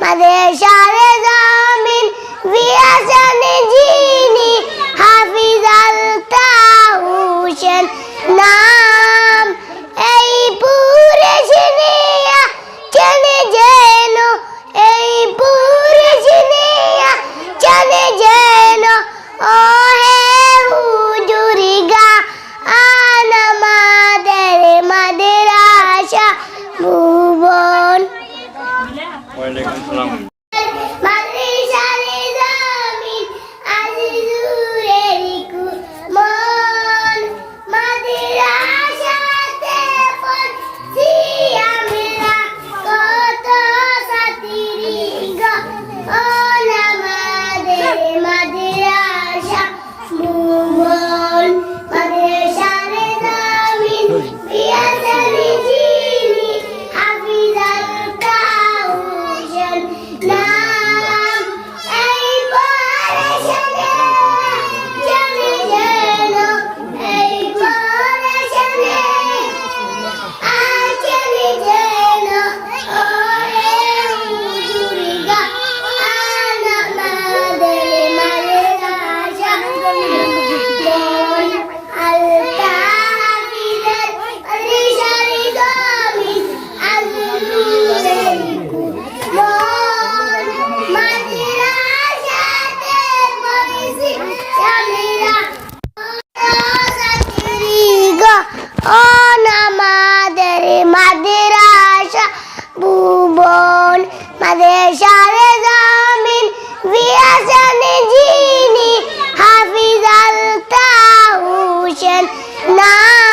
মাদ্রাসার জামিন বিয়াসান জিনি হাফিজ আলতাহুসেন নাম এই পুরে চিনিয়া চেনে যেন এই পুরে চিনিয়া চেনে যেন ও হে হুজুরিগা আমাদের মাদ্রাসা ভুবন। ওয়ালাইকুম আসসালাম। মাদ্রাসার জামিন আজিজুরের কুমন মাদ্রাসাতে পড়ছি আমরা কত ছাত্রী গো ও আমাদের মাদ্রাসা ভুবন। মাদ্রাসার জামিন বিয়াসান জিনি হাফিজ আলতাহুসেন নাম এই পড়াশোনা জানে যেন এই পড়াশোনা আচলে যেন ও হে হুজুরিগা আমাদের মাদ্রাসা ভুবন। আলতা হাফিজের মাদ্রাসার জামিন আজিজুরের কুমন মাদ্রাসাতে পড়ছি আমরা ছাত্রী গো ও আমাদের মাদ্রাসা ভুবন। মাদ্রাসার জামিন বিয়াসান জিনি হাফিজ আলতাহুসেন নাম